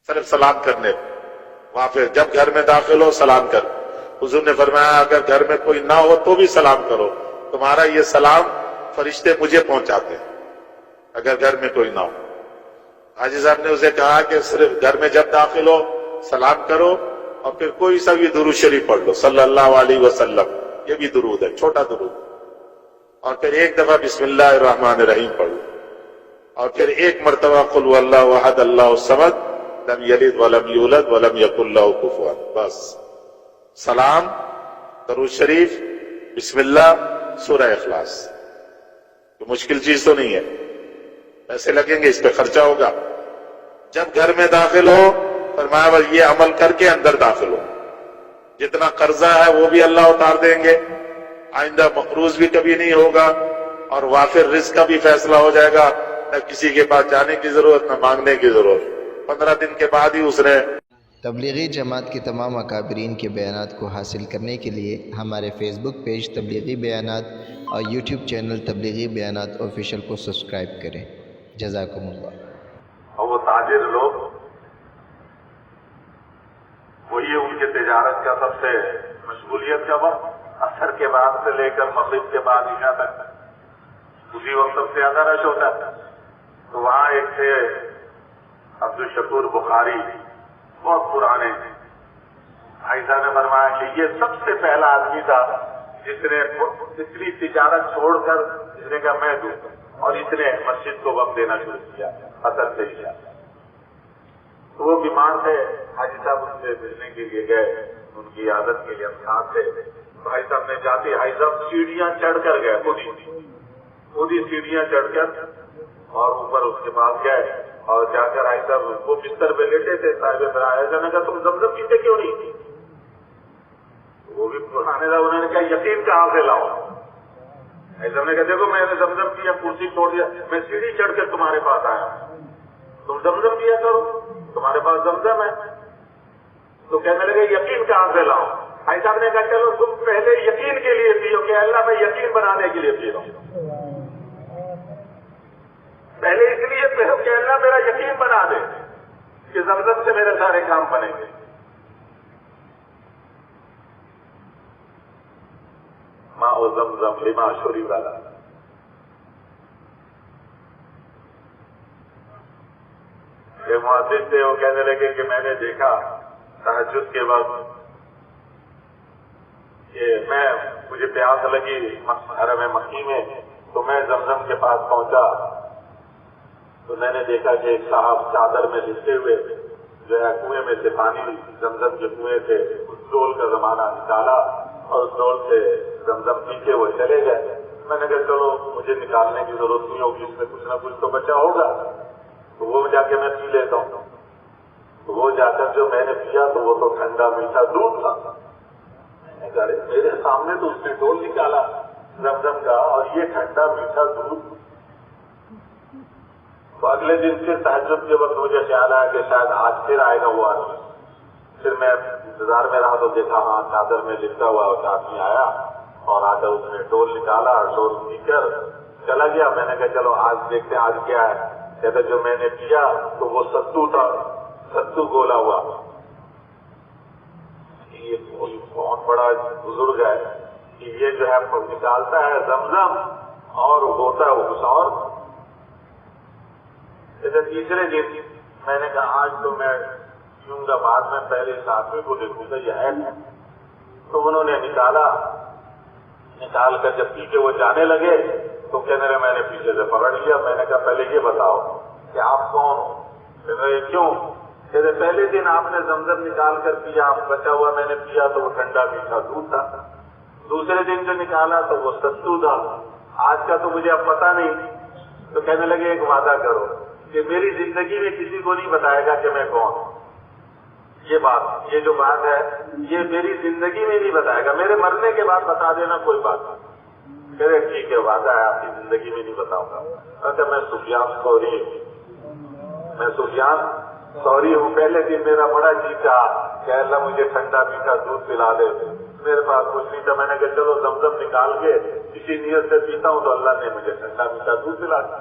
صرف سلام کرنے وہاں پہ جب گھر میں داخل ہو سلام کر. حضور نے فرمایا اگر گھر میں کوئی نہ ہو تو بھی سلام کرو، تمہارا یہ سلام فرشتے مجھے پہنچاتے ہیں اگر گھر میں کوئی نہ ہو. حاجی صاحب نے اسے کہا کہ صرف گھر میں جب داخل ہو سلام کرو اور پھر کوئی سا بھی درود شریف پڑھ لو صلی اللہ علیہ وسلم، یہ بھی درود ہے، چھوٹا درود. اور پھر ایک دفعہ بسم اللہ الرحمن الرحیم پڑھ لو اور پھر ایک مرتبہ قل هو اللہ احد اللہ الصمد لم یلد ولم یولد ولم یکن له کفوا. بس سلام، درود شریف، بسم اللہ، سورہ اخلاص. تو مشکل چیز تو نہیں ہے، پیسے لگیں گے، اس پہ خرچہ ہوگا. جب گھر میں داخل ہو فرمایا بس یہ عمل کر کے اندر داخل ہو. جتنا قرضہ ہے وہ بھی اللہ اتار دیں گے، آئندہ مقروض بھی کبھی نہیں ہوگا، اور وافر رزق کا بھی فیصلہ ہو جائے گا. نہ کسی کے پاس جانے کی ضرورت، نہ مانگنے کی ضرورت. 15 دن کے بعد ہی اس نے. تبلیغی جماعت کے تمام اکابرین کے بیانات کو حاصل کرنے کے لیے ہمارے فیس بک پیج تبلیغی بیانات اور یوٹیوب چینل تبلیغی بیانات آفیشیل کو سبسکرائب کریں. جزاکم اللہ. اور وہ تاجر لوگ وہی ان کے تجارت کا سب سے مشغولیت کا وقت عصر کے بعد سے لے کر مغرب کے بعد عشاء تک، اسی وقت سب سے زیادہ رش ہوتا ہے. تو وہاں ایک تھے عبدالشکور بخاری، بہت پرانے. بھائی صاحب نے فرمایا کہ یہ سب سے پہلا آدمی تھا جس نے اتنی تجارت چھوڑ کر جس نے کہا میں دوں، اور اس نے مسجد کو وقت دینا شروع کیا عصر سے عشاء. تو وہ بیمار تھے، حاجی صاحب ان سے ملنے کے لیے گئے، ان کی عادت کے لیے ہم ساتھ تھے. بھائی صاحب نے جاتے حاجی صاحب سیڑھیاں چڑھ کر گئے، خود ہی سیڑھیاں چڑھ کر اور اوپر اس کے پاس گئے اور جا کر حاجی صاحب وہ بستر پہ لیٹے تھے. صاحب ایسا نے کہا تم زمزم پیتے کیوں نہیں؟ وہ بھی پرانے تھا، انہوں نے کہا یقین کہاں سے لاؤ. ایسا نے کہا دیکھو میں نے زمزم پیا، کرسی چھوڑ دیا، میں سیڑھی چڑھ کر تمہارے پاس آیا، تم زمزم پیا کرو، تمہارے پاس زمزم ہے. تو کہنے لگے یقین کہاں سے لاؤ؟ بھائی صاحب نے کہا چلو تم پہلے یقین کے لیے پیو کہ اللہ میں یقین بنانے کے لیے پی رہا ہوں. پہلے اس لیے پیو کہ اللہ میرا یقین بنا دے کہ زمزم سے میرے سارے کام بنیں گے. ماء زمزم لما شرب له. یہ محدث تھے، وہ کہنے لگے کہ میں نے دیکھا تہجد کے وقت کہ مجھے پیاس لگی حرم مکی میں، تو میں زمزم کے پاس پہنچا تو میں نے دیکھا کہ ایک صاحب چادر میں لپٹے ہوئے جو ہے کنویں میں سے پانی زمزم کے کنویں سے اس ڈول کا زمانہ نکالا اور اس ڈول سے زمزم پیتے ہوئے چلے گئے. میں نے کہا چلو مجھے نکالنے کی ضرورت نہیں ہوگی، اس میں کچھ نہ کچھ تو بچا ہوگا، تو وہ جا کے میں پی لیتا ہوں. تو وہ جا کر جو میں نے پیا تو وہ تو ٹھنڈا میٹھا دودھ تھا. میرے سامنے تو اس نے ڈول نکالا زمزم کا اور یہ ٹھنڈا میٹھا دودھ. تو اگلے دن پھر تہجد کے وقت مجھے خیال آیا کہ شاید آج پھر آئے گا وہ آدمی. پھر میں انتظار میں رہا تو دیکھا ہاں چادر میں لپٹا ہوا ایک آدمی آیا اور آ کر اس نے ڈول نکالا اور ڈول پی کر چلا گیا. میں نے کہا چلو آج دیکھتے ہیں آج کیا ہے. کہتے جو میں نے پیا تو وہ ستو تھا، ستو گولا ہوا. یہ بہت بڑا بزرگ ہے کہ یہ جو ہے نکالتا ہے زمزم اور ہوتا ہے وہ کچھ اور. تیسرے دن میں نے کہا آج تو میں پیوں گا، بعد میں پہلے اس آدمی کو دیکھوں گا یہ ہے. تو انہوں نے نکال کر جب پی کے وہ جانے لگے تو کہنے لگے میں نے پیچھے سے پکڑ لیا. میں نے کہا پہلے یہ بتاؤ کہ آپ کون ہو؟ کہنے لگے کیوں؟ کہتے پہلے دن آپ نے زمزم نکال کر پیا، بچا ہوا میں نے پیا تو وہ ٹھنڈا میٹھا دودھ تھا. دوسرے دن جو نکالا تو وہ ستو تھا. آج کا تو مجھے اب پتا نہیں. تو کہنے لگے ایک وعدہ کرو کہ میری زندگی میں کسی کو نہیں بتائے گا کہ میں کون ہوں. یہ جو بات ہے یہ میری زندگی میں نہیں بتائے گا، میرے مرنے کے بعد بتا دینا کوئی بات نہیں. کہے ٹھیک ہے وعدہ ہے آپ کی زندگی میں نہیں بتاؤں گا. اچھا میں سفیان سوری ہوں. پہلے دن میرا بڑا جی چاہا کہ اللہ مجھے ٹھنڈا میٹھا دودھ پلا دے، میرے پاس کچھ نہیں تھا. میں نے کہا چلو زمزم نکال کے اسی نیت سے پیتا ہوں تو اللہ نے مجھے ٹھنڈا میٹھا دودھ پلا دیا.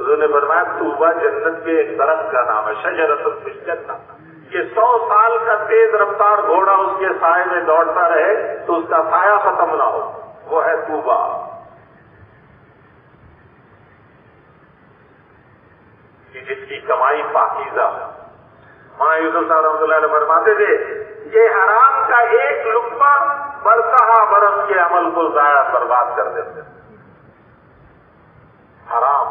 حضور نے فرمایا طوبہ جنت کے ایک درخت کا نام ہے، شجرۃ فی الجنہ، کہ 100 سال کا تیز رفتار گھوڑا اس کے سائے میں دوڑتا رہے تو اس کا سایہ ختم نہ ہو، وہ ہے طوبہ۔ کہ جس کی کمائی پاکیزہ۔ ماں یوسف صاحب رحمۃ اللہ علیہ فرماتے تھے کہ حرام کا ایک لقمہ برسہ برس کے عمل کو ضائع برباد کر دیتے۔ حرام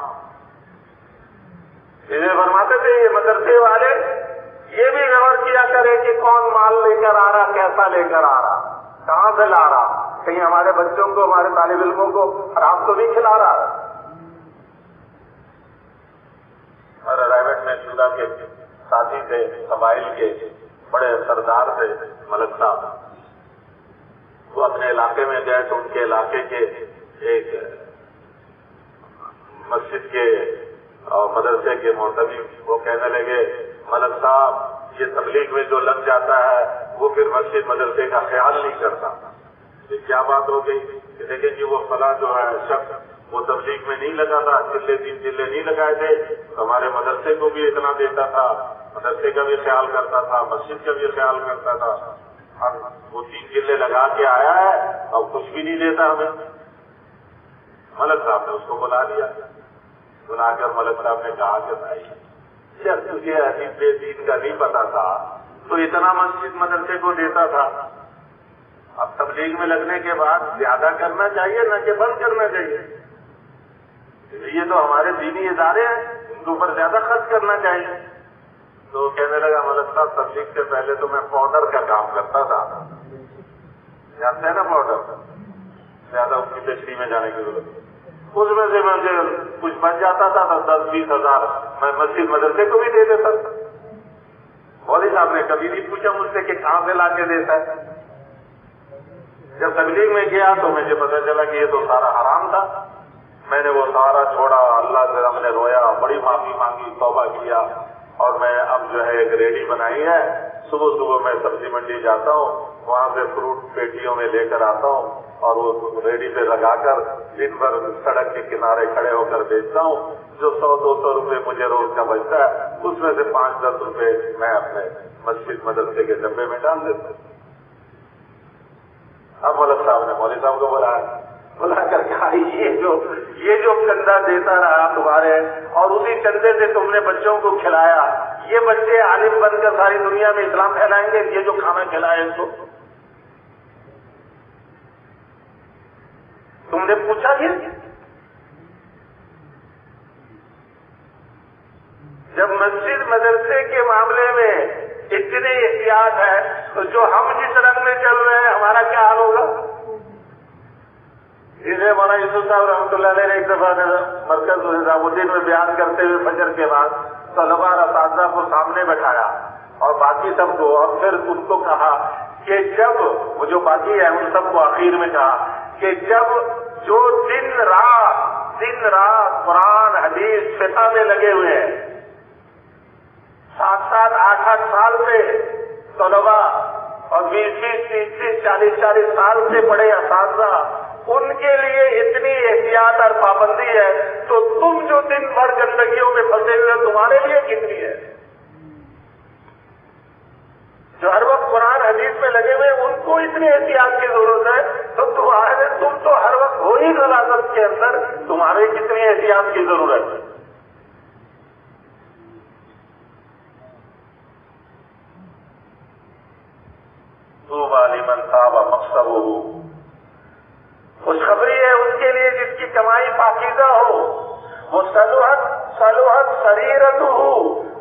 یہ فرماتے تھے یہ مدرسے والے یہ بھی غور کیا کرے کہ کون مال لے کر آ رہا، کیسا لے کر آ رہا، کہاں سے لا رہا، کہیں ہمارے بچوں کو، ہمارے طالب علموں کو حرام تو نہیں کھلا رہا۔ اور رائبٹ میں شدہ کے ساتھی تھے، قبائل کے بڑے سردار تھے ملک صاحب، وہ اپنے علاقے میں گئے تو ان کے علاقے کے ایک مسجد کے اور مدرسے کے محتمی وہ کہنے لگے ملک صاحب یہ تبلیغ میں جو لگ جاتا ہے وہ پھر مسجد مدرسے کا خیال نہیں کرتا۔ یہ کیا بات ہو گئی کہ دیکھیں جی وہ فلاں جو ہے شخص وہ تبلیغ میں نہیں لگا تھا، چلے 3 چلے نہیں لگائے تھے، ہمارے مدرسے کو بھی اتنا دیتا تھا، مدرسے کا بھی خیال کرتا تھا، مسجد کا بھی خیال کرتا تھا، اب وہ 3 چلے لگا کے آیا ہے اب کچھ بھی نہیں دیتا ہمیں۔ ملک صاحب نے اس کو بلا لیا، بلا کر ملک صاحب نے کہا کہ بھائی جب تجھے حدیث دین کا نہیں پتا تھا تو اتنا مسجد مدرسے کو دیتا تھا، اب تبلیغ میں لگنے کے بعد زیادہ کرنا چاہیے نہ کہ بند کرنا چاہیے؟ یہ تو ہمارے دینی ادارے ہیں، ان کے اوپر زیادہ خرچ کرنا چاہیے۔ تو کہنے لگا ملک صاحب تبلیغ سے پہلے تو میں پاؤڈر کا کام کرتا تھا، جانتے ہیں نا پاؤڈر، زیادہ اس کی تشریح میں جانے کی ضرورت نہیں، اس میں سے مجھے کچھ بچ جاتا تھا تو 10-20 ہزار میں مسجد مدرسے کو بھی دے دیتا تھا۔ مولوی صاحب نے کبھی نہیں پوچھا مجھ سے کہ کہاں سے لا کے دیتا ہے۔ جب تبلیغ میں گیا تو مجھے پتا چلا کہ یہ تو سارا حرام تھا، میں نے وہ سارا چھوڑا، اللہ سے ہم نے رویا، بڑی معافی مانگی، توبہ کیا، اور میں اب جو ہے ایک ریڈی بنائی ہے، صبح صبح میں سبزی منڈی جاتا ہوں، وہاں سے فروٹ پیٹیوں میں لے کر آتا ہوں اور وہ ریڈی پہ لگا کر دن بھر سڑک کے کنارے کھڑے ہو کر بیچتا ہوں، جو 100-200 روپے مجھے روز کا بچتا ہے اس میں سے 5-10 روپے میں اپنے مسجد مدرسے کے ڈبے میں ڈال دیتا ہوں۔ اب ملک صاحب نے مولوی صاحب کو بلا کر کہا یہ جو چندہ دیتا رہا تمہارے اور اسی چندے سے تم نے بچوں کو کھلایا، یہ بچے عالم بن کر ساری دنیا میں اسلام پھیلائیں گے؟ یہ جو کھانا کھلائے ان کو تم نے پوچھا یہ؟ جب مسجد مدرسے کے معاملے میں اتنی احتیاط ہے تو جو ہم جس رنگ میں چل رہے ہیں ہمارا کیا حال ہوگا؟ جسے مولانا یوسف صاحب رحمۃ اللہ علیہ نے ایک دفعہ مرکز نظام الدین میں بیان کرتے ہوئے فجر کے بعد طلباء اساتذہ کو سامنے بٹھایا اور باقی سب کو، اور پھر ان کو کہا کہ جب وہ جو باقی ہے ان سب کو آخر میں کہا کہ جب جو دن رات قرآن حدیث فقہ میں لگے ہوئے ہیں 7-7 8-8 سال سے طلباء اور 20-20 30-30 40-40 سال سے پڑھے اساتذہ، ان کے لیے اتنی احتیاط اور پابندی ہے تو تم جو دن بھر گندگیوں میں پھنسے ہوئے تمہارے لیے کتنی ہے؟ جو ہر وقت قرآن حدیث میں لگے ہوئے ان کو اتنی احتیاط کی ضرورت ہے تو تم تو ہر وقت ہو ہی غلاظت کے اندر، تمہارے کتنی احتیاط کی ضرورت ہے؟ طوبی لمن طاب مقصده، خوشخبری ہے اس کے لیے جس کی کمائی پاکیزہ ہو، وہ صلوحت سریرتہ،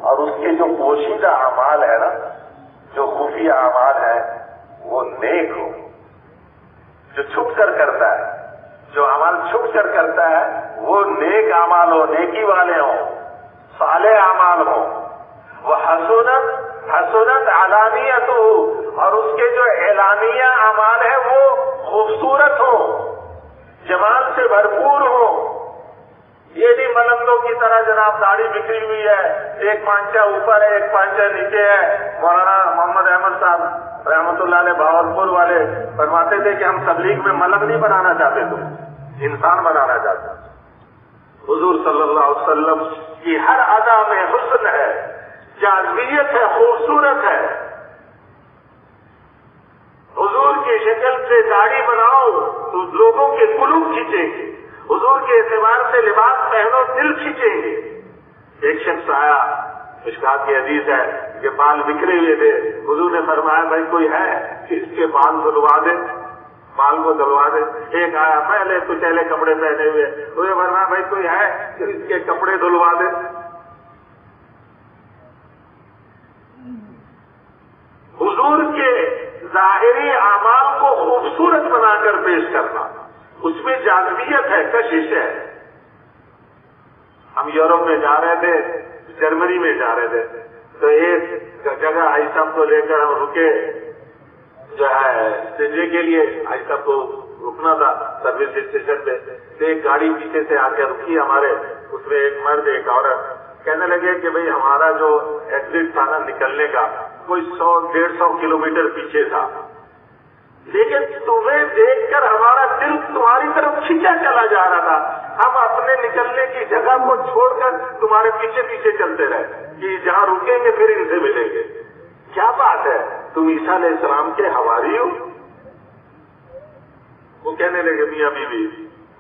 اور اس کے جو پوشیدہ اعمال ہے نا، جو خفیہ اعمال ہے وہ نیک ہو، جو چھپ کر کرتا ہے، جو عمل چھپ کر کرتا ہے وہ نیک اعمال ہو، نیکی والے ہوں، صالح اعمال ہوں۔ وہ حسنت علانیت ہو، اور اس کے جو اعلانیہ اعمال ہیں وہ خوبصورت ہو، جمال سے بھرپور ہو۔ یہ نہیں ملنگوں کی طرح جناب داڑھی بکھری ہوئی ہے، ایک پانچہ اوپر ہے ایک پانچہ نیچے ہے۔ مولانا محمد احمد صاحب رحمۃ اللہ علیہ بھاولپور والے فرماتے تھے کہ ہم تبلیغ میں ملنگ نہیں بنانا چاہتے، تم انسان بنانا چاہتے۔ حضور صلی اللہ علیہ وسلم کی ہر ادا میں حسن ہے، جاذبیت ہے، خوبصورت ہے. حضور کی شکل سے داڑھی بناؤ تو لوگوں کے قلوب کھینچیں گے، حضور کے اعتبار سے لباس پہنو دل کھینچیں گے. ایک شخص آیا، مشکات کی حدیث ہے کہ بال بکھرے ہوئے تھے. حضور نے فرمایا بھائی کوئی ہے کہ اس کے بال دھلوا دے، بال کو دھلوا دے. ایک آیا پہلے کچیلے کپڑے پہنے ہوئے، انہوں نے فرمایا بھائی کوئی ہے کہ اس کے کپڑے دھلوا دے. حضور کے ظاہری اعمال کو خوبصورت بنا کر پیش کرنا، اس میں جاذبیت ہے، کشش ہے. ہم یورپ میں جا رہے تھے، جرمنی میں جا رہے تھے، تو ایک جگہ آئی صاحب کو لے کر ہم رکے، جو ہے استنجے کے لیے. آئی صاحب کو رکنا تھا سروس اسٹیشن پہ، تو ایک گاڑی پیچھے سے آ کے رکی ہمارے، اس میں ایک مرد ایک عورت. کہنے لگے کہ بھئی ہمارا جو ایگزٹ تھا نا نکلنے کا، کوئی 100-150 کلومیٹر پیچھے تھا، لیکن تمہیں دیکھ کر ہمارا دل تمہاری طرف کھینچا چلا جا رہا تھا. ہم اپنے نکلنے کی جگہ کو چھوڑ کر تمہارے پیچھے پیچھے چلتے رہے کہ جہاں رکیں گے پھر ان سے ملیں گے. کیا بات ہے، تم عیسیٰ علیہ السلام کے حواری ہو؟ وہ کہنے لگے میاں بیوی،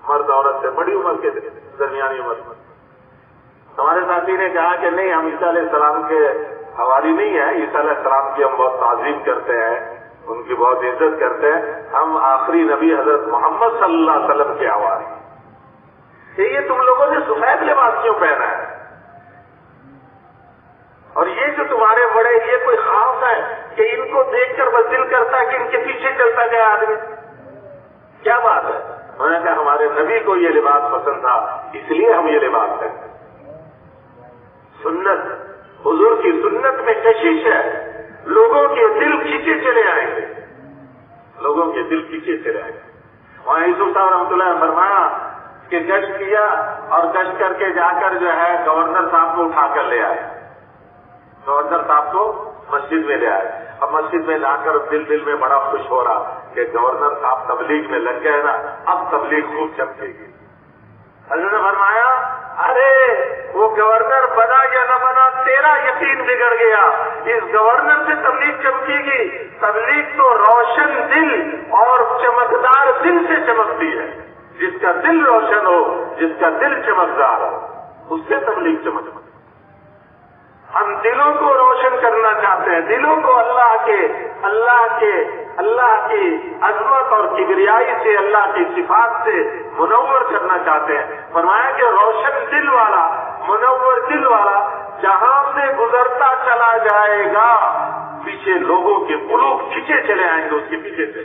مرد عورت سے، بڑی عمر کے درمیانی عمر. ہمارے ساتھی نے کہا کہ نہیں، ہم عیسیٰ علیہ السلام کے حواری نہیں ہیں، عیسیٰ علیہ السلام کی ہم بہت تعظیم کرتے ہیں، ان کی بہت عزت کرتے ہیں، ہم آخری نبی حضرت محمد صلی اللہ علیہ وسلم کے حواری. یہ تم لوگوں نے سفید لباس کیوں پہنا ہے؟ اور یہ جو تمہارے بڑے، یہ کوئی خاص ہے کہ ان کو دیکھ کر بس دل کرتا ہے کہ ان کے پیچھے چلتا گیا آدمی؟ کیا بات ہے؟ انہوں نے کہا ہمارے نبی کو یہ لباس پسند تھا، اس لیے ہم یہ لباس پہنتے. سنت، حضور کی سنت میں کشش ہے، لوگوں کے دل کھینچے چلے آئیں گے، لوگوں کے دل کھینچے چلے آئیں گے. وہاں یوسف صاحب رحمۃ اللہ نے فرمایا کہ گشت کیا اور گشت کر کے جا کر جو ہے گورنر صاحب کو اٹھا کر لے آئے، گورنر صاحب کو مسجد میں لے آئے. اب مسجد میں لا کر دل میں بڑا خوش ہو رہا کہ گورنر صاحب تبلیغ میں لگ گئے نا، اب تبلیغ خوب چمکے گی. حضرت نے فرمایا ارے وہ گورنر بنا یا نہ بنا، تیرا یقین بگڑ گیا، اس گورنر سے تبلیغ چمکے گی. تبلیغ تو روشن دل اور چمکدار دل سے چمکتی ہے. جس کا دل روشن ہو، جس کا دل چمکدار ہو، اس سے تبلیغ چمکتی. ہم دلوں کو روشن کرنا چاہتے ہیں، دلوں کو اللہ کی عظمت اور کبریائی سے، اللہ کی صفات سے منور کرنا چاہتے ہیں. فرمایا کہ روشن دل والا، منور دل والا جہاں سے گزرتا چلا جائے گا، پیچھے لوگوں کے قلوب کھینچے چلے آئیں گے، اس کے پیچھے سے.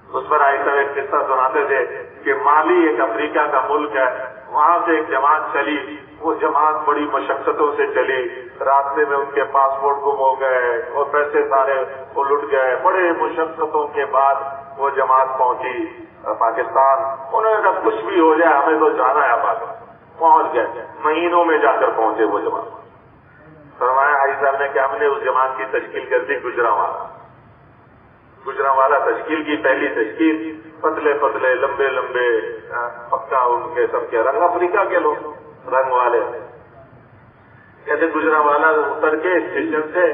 اس پر آئے ایک قصہ سناتے تھے کہ مالی ایک افریقہ کا ملک ہے، وہاں سے ایک جماعت چلی. وہ جماعت بڑی مشقتوں سے چلی، راستے میں ان کے پاسپورٹ گم ہو گئے اور پیسے سارے وہ لٹ گئے. بڑے مشقتوں کے بعد وہ جماعت پہنچی پاکستان. انہوں نے کہا کچھ بھی ہو جائے ہمیں تو جانا ہے پاکستان. پہنچ گئے، مہینوں میں جا کر پہنچے وہ جماعت. فرمایا حاجی صاحب نے کہ ہم نے اس جماعت کی تشکیل کر دی گجرانوالا تشکیل کی. پہلی تشکیل، پتلے پتلے لمبے لمبے، پکا ان کے سب کے رنگ افریقہ کے لوگ، رنگ والے. کہتے گجرانوالا اتر کے اسٹیشن سے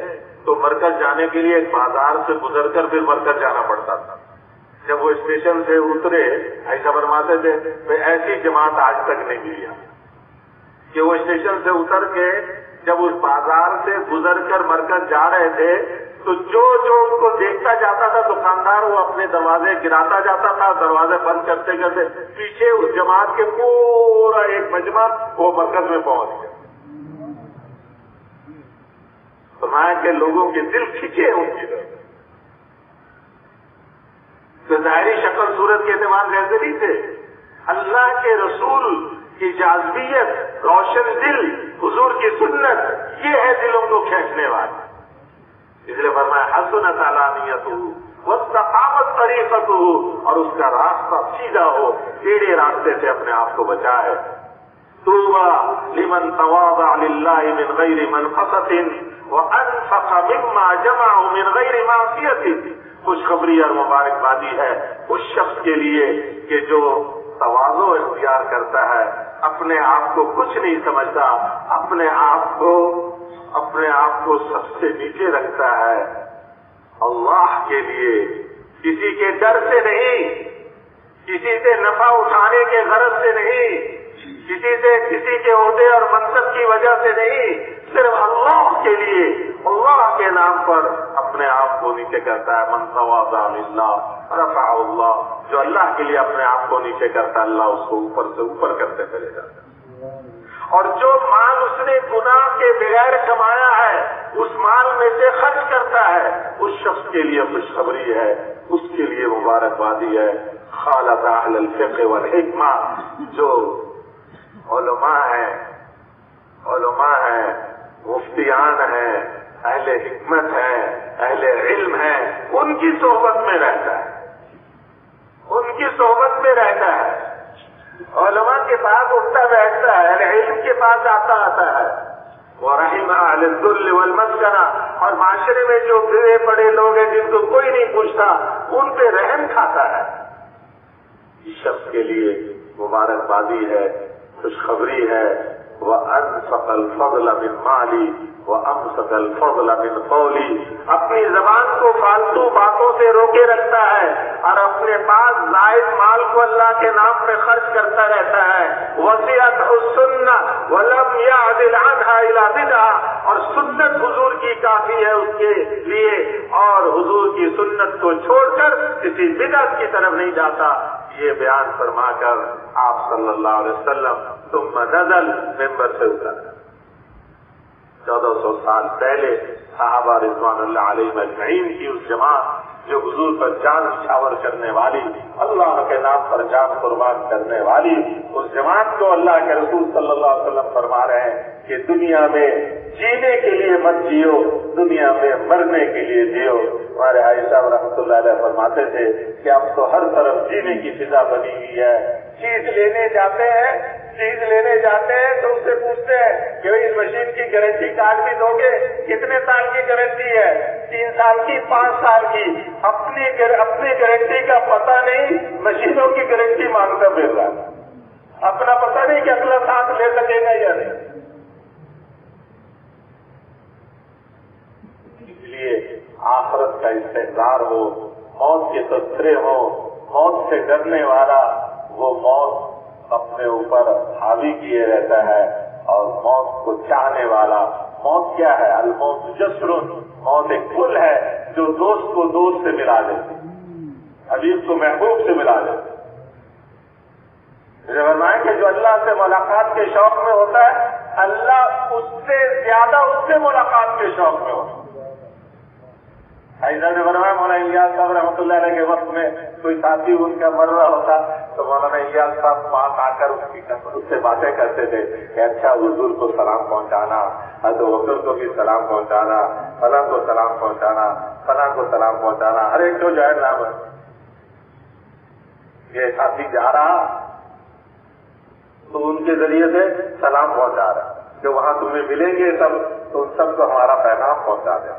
تو مرکز جانے کے لیے ایک بازار سے گزر کر پھر مرکز جانا پڑتا تھا. جب وہ اسٹیشن سے اترے، ایسا فرماتے تھے ایسی جماعت آج تک نہیں ملی کہ وہ اسٹیشن سے اتر کے جب اس بازار سے گزر کر مرکز جا رہے تھے تو جو ان کو دیکھتا جاتا تھا دکاندار وہ اپنے دروازے گراتا جاتا تھا، دروازے بند کرتے کرتے پیچھے اس جماعت کے پورا ایک مجمع وہ مرکز میں پہنچ گیا. فرمایا کہ لوگوں کے دل کھینچے ان کی طرف. تو ظاہری شکل صورت کے اعتبار سے ایسے نہیں تھے. اللہ کے رسول کی جاذبیت، روشن دل، حضور کی سنت، یہ ہے دلوں کو کھینچنے والی. اس لیے فرمایا حسنت علانیتہ واستقامت طریقتہ، اور اس کا راستہ سیدھا ہو، ٹیڑھے راستے سے اپنے آپ کو بچائے. طوبى لمن تواضع لله من غیر منقصۃ وانفق مما جمع من غیر معصیۃ. خوشخبری اور مبارکبادی ہے اس شخص کے لیے کہ جو تواضع اختیار کرتا ہے، اپنے آپ کو کچھ نہیں سمجھتا، اپنے آپ کو سب سے نیچے رکھتا ہے، اللہ کے لیے، کسی کے ڈر سے نہیں، کسی سے نفع اٹھانے کے غرض سے نہیں، کسی کے عہدے اور منصب کی وجہ سے نہیں، صرف اللہ کے لیے، اللہ کے نام پر اپنے آپ کو نیچے کرتا ہے۔ من تواضع للہ رفعہ اللہ، جو اللہ کے لیے اپنے آپ کو نیچے کرتا ہے، اللہ اس کو اوپر سے اوپر کرتے چلے جاتا ہے۔ اور جو مال اس نے گناہ کے بغیر کمایا ہے، اس مال میں سے خرچ کرتا ہے، اس شخص کے لیے خوشخبری ہے، اس کے لیے مبارکبادی ہے۔ خالط اہل الفقہ والحکمہ، جو علماء ہیں، مفتیان ہیں، اہل حکمت ہیں، اہل علم ہیں، ان کی صحبت میں رہتا ہے، علماء کے پاس اٹھتا بیٹھتا ہے، اہل علم کے پاس آتا ہے۔ ورحم اہل الذل والمسکنہ، اور معاشرے میں جو گرے پڑے لوگ ہیں جن کو کوئی نہیں پوچھتا، ان پہ رحم کھاتا ہے۔ اس شخص کے لیے مبارکبادی ہے، خوشخبری ہے۔ وَأَنْفَقَ الْفَضْلَ مِنْ مَالِي وَأَمْسَكَ الْفَضْلَ مِنْ قَوْلِي، اپنی زبان کو فالتو باتوں سے روکے رکھتا ہے اور اپنے پاس زائد مال کو اللہ کے نام پہ خرچ کرتا رہتا ہے۔ وَسِعَتْهُ السُّنَّةُ وَلَمْ يَعْدِلْ عَنْهَا إِلَى بِدْعَةٍ، اور سنت حضور کی کافی ہے اس کے لیے، اور حضور کی سنت کو چھوڑ کر کسی بدعت کی طرف نہیں جاتا۔ یہ بیان فرما کر آپ صلی اللہ علیہ وسلم ثم نزل، ممبر سے اتر۔ 1400 سال پہلے صحابہ رضوان اللہ علیہ اجمعین کی اس جماعت جو حضور پر جان نچھاور کرنے والی، اللہ کے نام پر جان قربان کرنے والی، اس جماعت کو اللہ کے رسول صلی اللہ علیہ وسلم فرما رہے ہیں کہ دنیا میں جینے کے لیے مت جیو، دنیا میں مرنے کے لیے جیو۔ ہمارے حاجی صاحب رحمۃ اللہ علیہ فرماتے تھے کہ اب تو ہر طرف جینے کی فضا بنی ہوئی ہے۔ چیز لینے جاتے ہیں تو اس سے پوچھتے ہیں کہ اس مشین کی گارنٹی کارڈ بھی دو گے، کتنے سال کی گارنٹی ہے؟ 3 سال کی، 5 سال کی۔ اپنی گارنٹی کا پتہ نہیں، مشینوں کی گارنٹی مانگتا پھر رہا ہے، اپنا پتہ نہیں کہ اگلا ساتھ لے سکے گا یا نہیں۔ اس لیے آخرت کا استحضار ہو، موت کے تذکرے ہو، موت سے ڈرنے والا وہ موت اپنے اوپر حاوی کیے رہتا ہے، اور موت کو چاہنے والا، موت کیا ہے؟ الموت جسر، موت ایک پل ہے جو دوست کو دوست سے ملا دیتی، حبیب کو محبوب سے ملا دیتی۔ فرمایا کہ جو اللہ سے ملاقات کے شوق میں ہوتا ہے، اللہ اس سے زیادہ اس سے ملاقات کے شوق میں ہوتا ہے۔ ایسا نے فرمایا مولانا الیاس صاحب رحمۃ اللہ علیہ کے وقت میں کوئی ساتھی ان کا مر رہا ہوتا تو مولانا الیاس صاحب پاس آ کر اس سے باتیں کرتے تھے کہ اچھا حضور کو سلام پہنچانا، حضرت بکر کو بھی سلام پہنچانا، فلاں کو سلام پہنچانا، فلاں کو سلام پہنچانا، ہر ایک کو جو ہے نام ہے۔ یہ ساتھی جا رہا تو ان کے ذریعے سے سلام پہنچا رہا، جو وہاں تمہیں ملیں گے سب تو ان سب کو ہمارا پیغام پہنچا دیں۔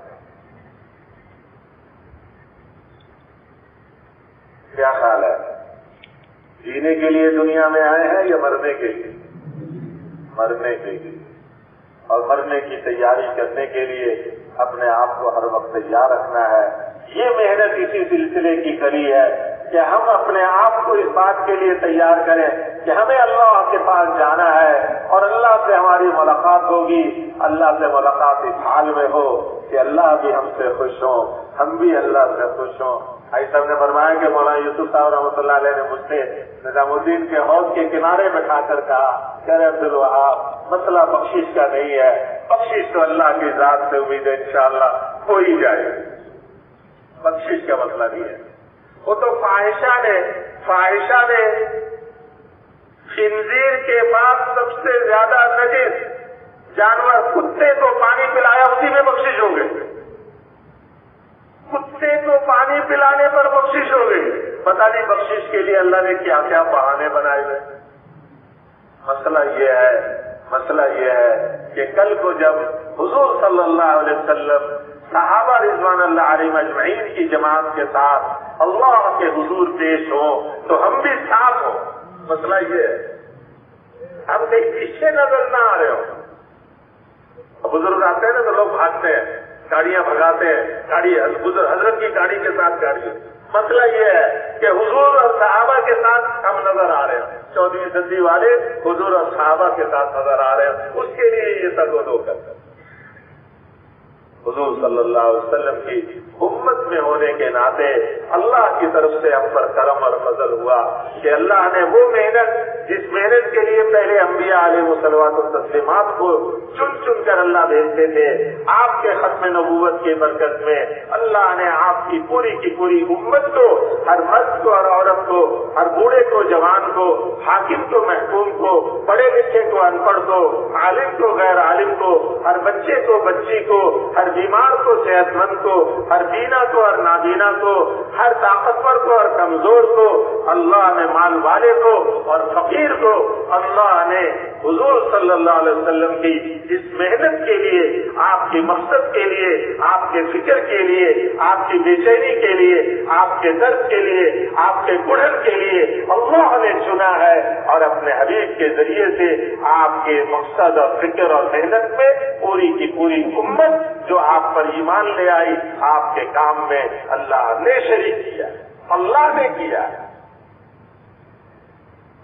کیا خیال ہے؟ جینے کے لیے دنیا میں آئے ہیں یا مرنے کے لیے؟ مرنے کے لیے، اور مرنے کی تیاری کرنے کے لیے اپنے آپ کو ہر وقت تیار رکھنا ہے۔ یہ محنت اسی سلسلے کی کری ہے کہ ہم اپنے آپ کو اس بات کے لیے تیار کریں کہ ہمیں اللہ کے پاس جانا ہے اور اللہ سے ہماری ملاقات ہوگی۔ اللہ سے ملاقات اس حال میں ہو کہ اللہ بھی ہم سے خوش ہوں، ہم بھی اللہ سے خوش ہوں۔ ایسا نے فرمایا کہ مولانا یوسف صاحب رحمۃ اللہ علیہ نے مجھ سے نظام الدین کے حوض کے کنارے بٹھا کر کہا کہ ارے عبدالوہاب، مسئلہ بخشش کا نہیں ہے، بخشش تو اللہ کی ذات سے امید ہے انشاءاللہ ہو ہی جائے گی، بخشش کا مسئلہ نہیں ہے۔ وہ تو فاحشہ نے خنزیر کے بعد سب سے زیادہ نجس جانور کتے کو پانی پلایا، اسی میں بخشش ہو گئی، کتے کو پانی پلانے پر بخشش ہو گئی۔ پتہ نہیں بخشش کے لیے اللہ نے کیا کیا بہانے بنائے ہوئے۔ مسئلہ یہ ہے کہ کل کو جب حضور صلی اللہ علیہ وسلم صحابہ رضوان اللہ علیہ اجمعین کی جماعت کے ساتھ اللہ کے حضور پیش ہو تو ہم بھی ساتھ ہوں، مسئلہ یہ ہے ہم کہیں پیچھے نظر نہ آ رہے ہو. بزرگ آتے ہیں نا تو لوگ بھاگتے ہیں, گاڑیاں بھگاتے ہیں, گاڑی حضرت کی گاڑی کے ساتھ گاڑی. مسئلہ یہ ہے کہ حضور اور صحابہ کے ساتھ ہم نظر آ رہے ہیں, 14ویں صدی والے حضور اور صحابہ کے ساتھ نظر آ رہے ہیں, اس کے لیے یہ تگ و دو کرتے ہیں. حضور صلی اللہ علیہ وسلم کی امت میں ہونے کے ناطے اللہ کی طرف سے ہم پر کرم اور فضل ہوا کہ اللہ نے وہ محنت, جس محنت کے لیے پہلے انبیاء علیہ الصلوۃ والتسلیمات کو چن چن کر اللہ بھیجتے تھے, آپ کے ختم نبوت کی برکت میں اللہ نے آپ کی پوری امت کو, ہر مرد کو, ہر عورت کو, ہر بوڑھے کو, جوان کو, حاکم کو, محکوم کو, پڑھے لکھے کو, ان پڑھ کو, عالم کو, غیر عالم کو, ہر بچے کو, بچی کو, ہر بیمار کو, صحت مند کو, ہر بینا کو, ہر نابینا کو, ہر طاقتور کو, ہر کمزور کو, اللہ نے مال والے کو اور فقیر کو, اللہ نے حضور صلی اللہ علیہ وسلم کی اس محنت کے لیے, آپ کی مقصد کے لیے, آپ کے فکر کے لیے, آپ کی بے چینی کے لیے, آپ کے درد کے لیے, آپ کے گڑھن کے لیے اللہ نے چنا ہے, اور اپنے حبیب کے ذریعے سے آپ کے مقصد اور فکر اور محنت میں پوری کی پوری امت جو آپ پر ایمان لے آئی, آپ کے کام میں اللہ نے شریک کیا, اللہ نے کیا.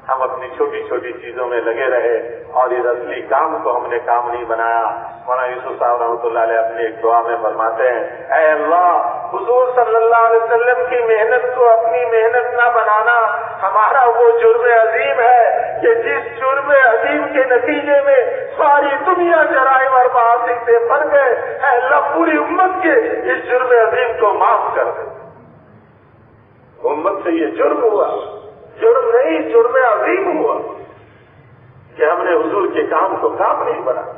ہم اپنی چھوٹی چھوٹی چیزوں میں لگے رہے اور اس اصلی کام کو ہم نے کام نہیں بنایا. مولانا یوسف صاحب رحمۃ اللہ علیہ اپنی ایک دعا میں فرماتے ہیں, اے اللہ, حضور صلی اللہ علیہ وسلم کی محنت کو اپنی محنت نہ بنانا ہمارا وہ جرم عظیم ہے کہ جس جرم عظیم کے نتیجے میں ساری دنیا جرائم اور معاصی سے بھر گئے. اے اللہ, پوری امت کے اس جرم عظیم کو معاف کر دے. امت سے یہ جرم ہوا, جرم نہیں, جرم عظیم ہوا کہ ہم نے حضور کے کام کو کام نہیں بنایا.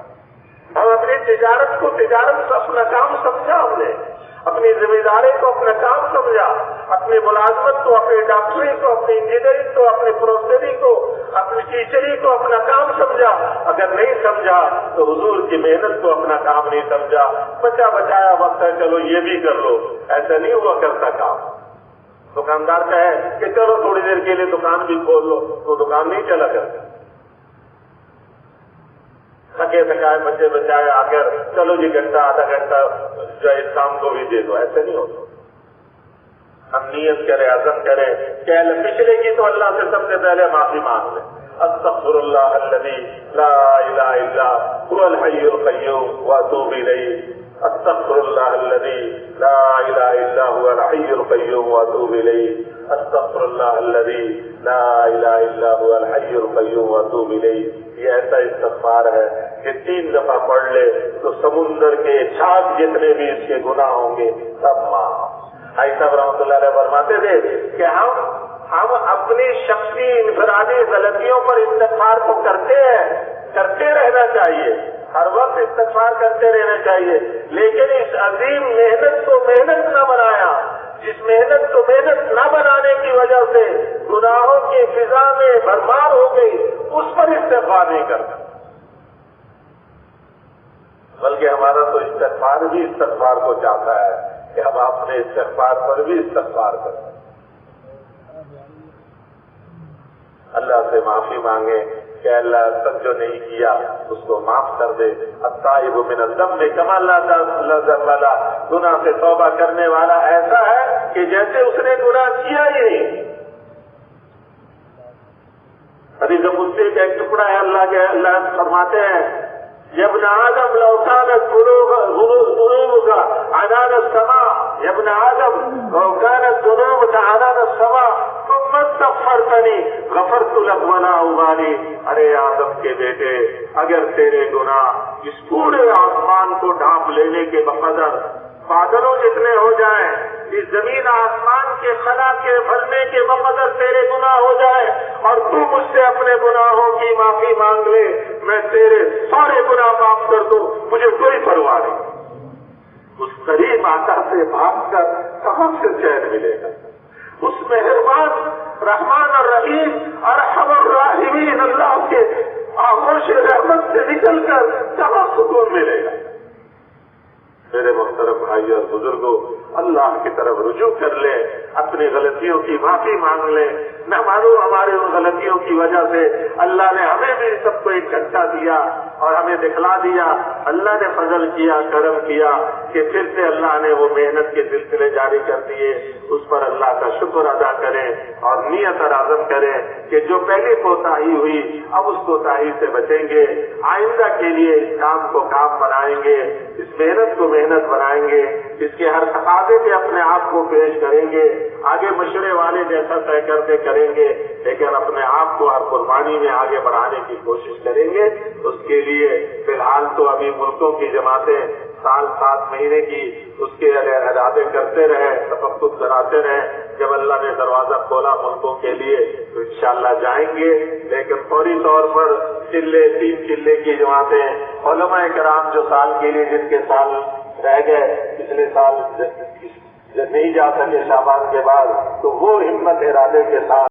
ہم اپنی تجارت کو تجارت سے اپنا کام سمجھا, ہم نے اپنی ذمہ داری کو اپنا کام سمجھا, اپنی ملازمت کو, اپنی ڈاکٹری کو, اپنی انجینئرنگ کو, اپنی پروفیسری کو, اپنی ٹیچری کو اپنا کام سمجھا. اگر نہیں سمجھا تو حضور کی محنت کو اپنا کام نہیں سمجھا. بچا بچایا وقت ہے, چلو یہ بھی کر لو, ایسا نہیں ہوا کرتا کام. دکاندار کا ہے کہ چلو تھوڑی دیر کے لیے دکان بھی کھول لو, تو دکان نہیں چلا کرتا. تھکے تھکائے بچے بچائے آ کر چلو جی گھنٹہ آدھا گھنٹہ جو اس کام کو بھی دے دو, ایسے نہیں ہوتا. ہم نیت کریں, عزم کریں کہ پچھلے کی تو اللہ سے سب سے پہلے معافی مانگ لیں. استغفر اللہ الذی لا الہ الا هو الحی القیوم واتوب الیہ. استغفر اللہ الذی لا الہ الا هو الحی القیوم واتوب الیہ. استغفر اللہ الذی لا الہ الا هو الحی القیوم واتوب الیہ. یہ ایسا استغفار ہے کہ 3 دفعہ پڑھ لے تو سمندر کے چھاپ جتنے بھی اس کے گناہ ہوں گے سب معاف. بھائی صاحب رحمۃ اللہ علیہ فرماتے تھے کہ ہم اپنی شخصی انفرادی غلطیوں پر استغفار کو کرتے رہنا چاہیے, ہر وقت استغفار کرتے رہنا چاہیے, لیکن اس عظیم محنت کو محنت نہ بنایا, جس محنت کو محنت نہ بنانے کی وجہ سے گناہوں کی فضا میں برباد ہو گئی, اس پر استغفار نہیں کرتا. بلکہ ہمارا تو استغفار بھی استغفار کو چاہتا ہے کہ ہم اپنے استغفار پر بھی استغفار کریں. اللہ سے معافی مانگے کہ اللہ تک جو نہیں کیا اس کو معاف کر دے. التائب من الذنب کما لا ذنب له, گناہ سے توبہ کرنے والا ایسا ہے کہ جیسے اس نے گناہ کیا ہی نہیں. حدیث قدسی کا ایک ٹکڑا ہے, اللہ فرماتے ہیں, یا ابن آدم لو كانت ذنوبك عنان السماء, یا ابن آدم لو كانت ذنوبك عنان السماء ثم استغفرتني غفرت لك ولا ابالي. ارے آدم کے بیٹے, اگر تیرے گناہ اس پورے آسمان کو ڈھانپ لینے کے بقدر بادلوں جتنے ہو جائیں, اس زمین آسمان کے خلا کے بھرنے کے بقدر تیرے گناہ ہو جائے, اور تو مجھ سے اپنے گناہوں کی معافی مانگ لے, میں تیرے سارے گناہ معاف کر دوں, مجھے کوئی پرواہ نہیں. اس کریم آقا سے بھاگ کر کہاں سے چین ملے گا؟ اس مہربان رحمان الرحیم ارحم الراحمین اللہ کے آغوش رحمت سے نکل کر کہاں سکون ملے گا؟ میرے محترم بھائی اور بزرگوں, اللہ کی طرف رجوع کر لیں, اپنی غلطیوں کی معافی مانگ لیں، نہ معلوم ہماری ان غلطیوں کی وجہ سے اللہ نے ہمیں بھی سب کو ایک گھنٹہ دیا اور ہمیں دکھلا دیا، اللہ نے فضل کیا، کرم کیا کہ پھر سے اللہ نے وہ محنت کے سلسلے جاری کر دیے، اس پر اللہ کا شکر ادا کریں اور نیت اور عزم کریں کہ جو پہلی کوتاہی ہوئی اب اس کوتاہی سے بچیں گے، آئندہ کے لیے اس کام کو کام بنائیں گے، اس محنت کو محنت بنائیں گے، اس کے ہر تقاضے پہ اپنے آپ کو پیش کریں گے، آگے مشورے والے جیسا طے کرتے کریں گے، لیکن اپنے آپ کو ہر قربانی میں آگے بڑھانے کی کوشش کریں گے۔ اس کے لیے فی الحال تو ابھی ملکوں کی جماعتیں سال 7 مہینے کی اس کے ارادے کرتے رہے، تفقد کراتے رہے، جب اللہ نے دروازہ کھولا ملکوں کے لیے تو انشاءاللہ جائیں گے، لیکن فوری طور پر 3 چلے کی جماعتیں علماء کرام جو سال کے لیے جن کے سال رہ گئے پچھلے سال نہیں جا سکے شعبان کے بعد، تو وہ ہمت ارادے کے ساتھ